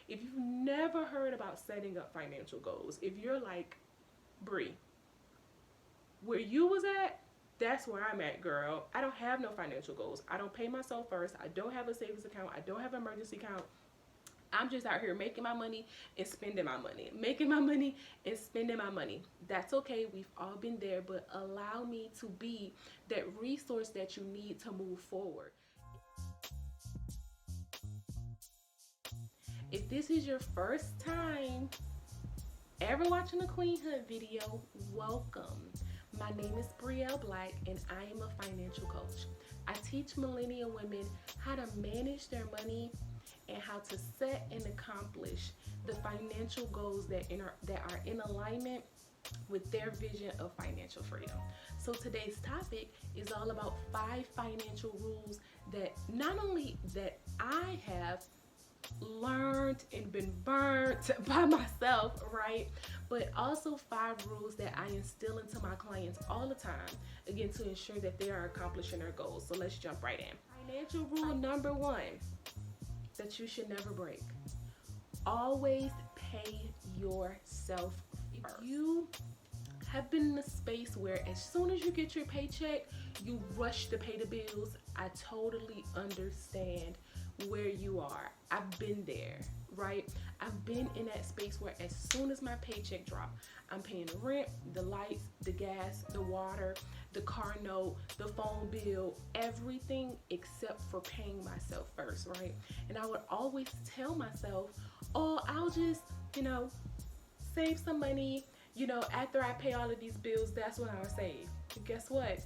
If you've never heard about setting up financial goals, if you're like, Bree, where you was at, that's where I'm at, girl. I don't have no financial goals. I don't pay myself first. I don't have a savings account. I don't have an emergency account. I'm just out here making my money and spending my money. Making my money and spending my money. That's okay. We've all been there, but allow me to be that resource that you need to move forward. If this is your first time ever watching a Queenhood video, welcome. My name is Breye'l and I am a financial coach. I teach millennial women how to manage their money and how to set and accomplish the financial goals that are in alignment with their vision of financial freedom. So today's topic is all about 5 financial rules that not only that I have learned and been burnt by myself, right? But also 5 rules that I instill into my clients all the time, again, to ensure that they are accomplishing their goals. So let's jump right in. Financial rule number 1 that you should never break: always pay yourself first. If you have been in a space where as soon as you get your paycheck, you rush to pay the bills, I totally understand where you are. I've been there, right? I've been in that space where as soon as my paycheck dropped, I'm paying the rent, the lights, the gas, the water, the car note, the phone bill, everything except for paying myself first, right? And I would always tell myself, oh, I'll just, save some money, after I pay all of these bills, that's when I'll save. And guess what?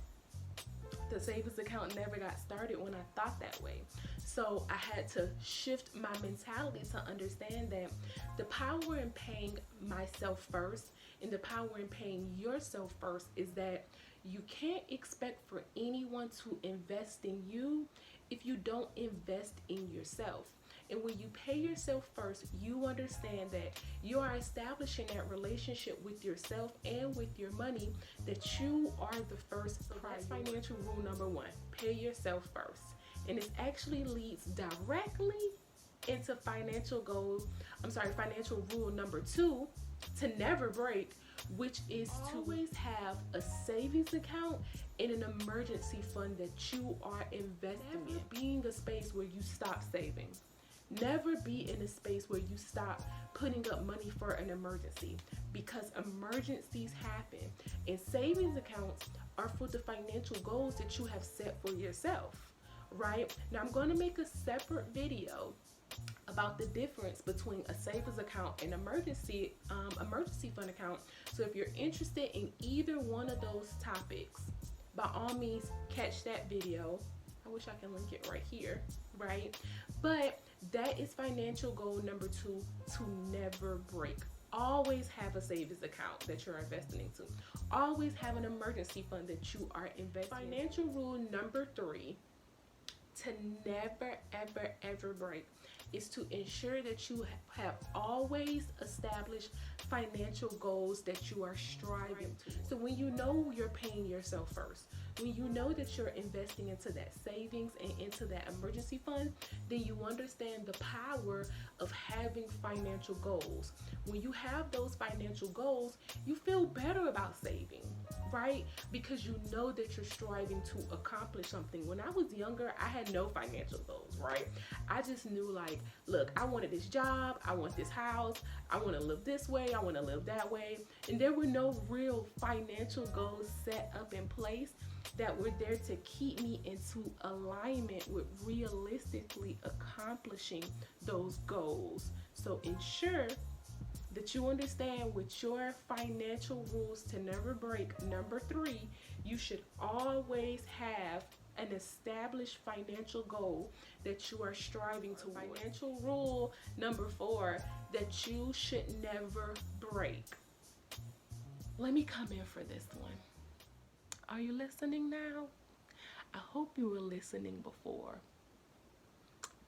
The savings account never got started when I thought that way. So I had to shift my mentality to understand that the power in paying myself first and the power in paying yourself first is that you can't expect for anyone to invest in you if you don't invest in yourself. And when you pay yourself first, you understand that you are establishing that relationship with yourself and with your money, that you are the first priority. That's financial rule number 1, pay yourself first. And this actually leads directly into financial rule number 2, to never break, which is to always have a savings account and an emergency fund that you are investing in. Being a space where you stop saving. Never be in a space where you stop putting up money for an emergency, because emergencies happen, and savings accounts are for the financial goals that you have set for yourself, right? Now I'm going to make a separate video about the difference between a savings account and emergency fund account. So if you're interested in either one of those topics, by all means catch that video. I wish I can link it right here, right? But that is financial goal number 2, to never break. Always have a savings account that you're investing into. Always have an emergency fund that you are investing in. Financial rule number 3, to never, ever, ever break, is to ensure that you have always established financial goals that you are striving to. So when you know you're paying yourself first, when you know that you're investing into that savings and into that emergency fund, then you understand the power of having financial goals. When you have those financial goals, you feel better about saving, right? Because you know that you're striving to accomplish something. When I was younger, I had no financial goals, right? I just knew, like, look, I wanted this job, I want this house, I want to live this way, I want to live that way. And there were no real financial goals set up in place that were there to keep me into alignment with realistically accomplishing those goals. So ensure that you understand with your financial rules to never break. Number 3, you should always have an established financial goal that you are striving to. Financial rule number 4, that you should never break. Let me come in for this one. Are you listening now? I hope you were listening before,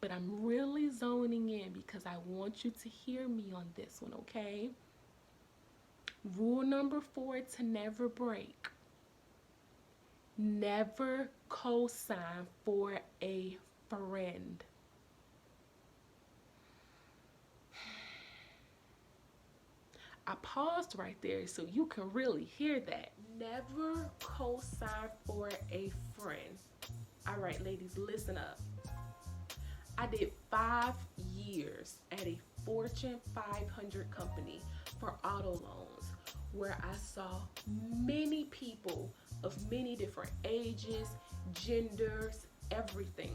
but I'm really zoning in because I want you to hear me on this one, okay? Rule number 4 to never break: never co-sign for a friend. I paused right there so you can really hear that. Never co-sign for a friend. All right, ladies, listen up. I did 5 years at a Fortune 500 company for auto loans where I saw many people of many different ages, genders, everything.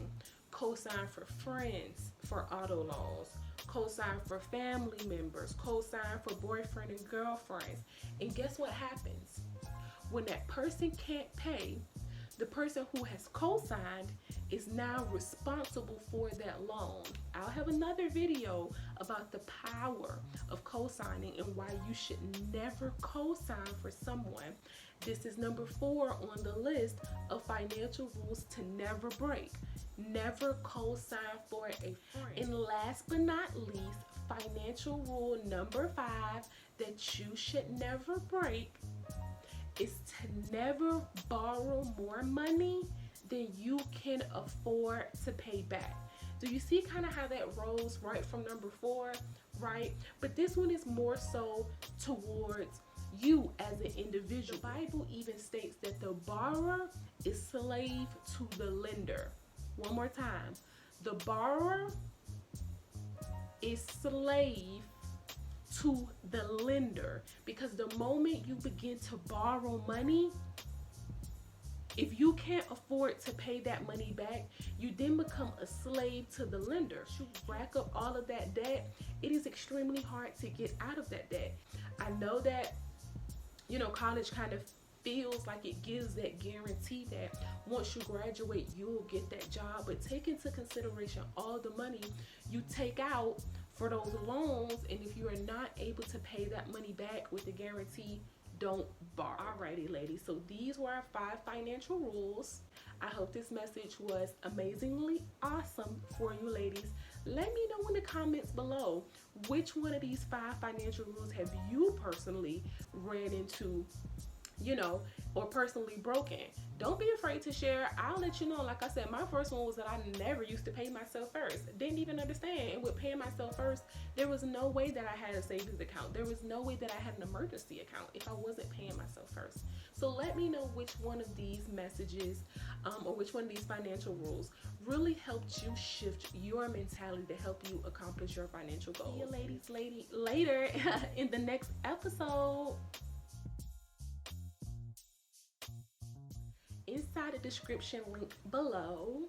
Co-sign for friends for auto loans, co-sign for family members, co-sign for boyfriend and girlfriends. And guess what happens? When that person can't pay, the person who has co-signed is now responsible for that loan. I'll have another video about the power of co-signing and why you should never co-sign for someone. This is number 4 on the list of financial rules to never break. Never co-sign for a friend. And last but not least, financial rule number 5 that you should never break is to never borrow more money than you can afford to pay back. Do you see kind of how that rolls right from number 4, right? But this one is more so towards you as an individual. The Bible even states that the borrower is slave to the lender. One more time. The borrower is slave to the lender, because the moment you begin to borrow money, if you can't afford to pay that money back, you then become a slave to the lender. You rack up all of that debt. It is extremely hard to get out of that debt. I know that, college kind of feels like it gives that guarantee that once you graduate, you'll get that job. But take into consideration all the money you take out for those loans, and if you are not able to pay that money back with the guarantee, don't borrow. Alrighty, ladies, so these were our 5 financial rules. I hope this message was amazingly awesome for you ladies. Let me know in the comments below, which one of these 5 financial rules have you personally ran into, or personally broken. Don't be afraid to share. I'll let you know. Like I said, my first one was that I never used to pay myself first. Didn't even understand. And with paying myself first, there was no way that I had a savings account. There was no way that I had an emergency account if I wasn't paying myself first. So let me know which one of these messages or which one of these financial rules really helped you shift your mentality to help you accomplish your financial goals. See you ladies later in the next episode. Inside the description link below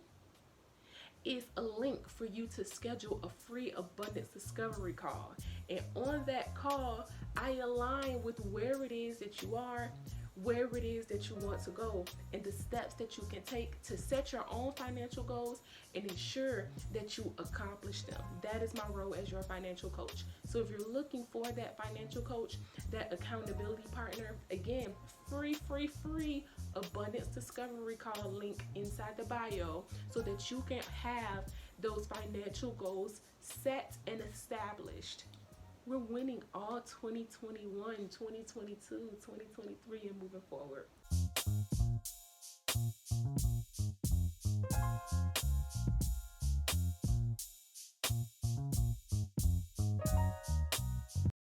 is a link for you to schedule a free abundance discovery call. And on that call, I align with where it is that you are, where it is that you want to go, and the steps that you can take to set your own financial goals and ensure that you accomplish them. That is my role as your financial coach. So if you're looking for that financial coach, that accountability partner, again, free abundance discovery call link inside the bio so that you can have those financial goals set and established. We're winning all 2021, 2022, 2023, and moving forward.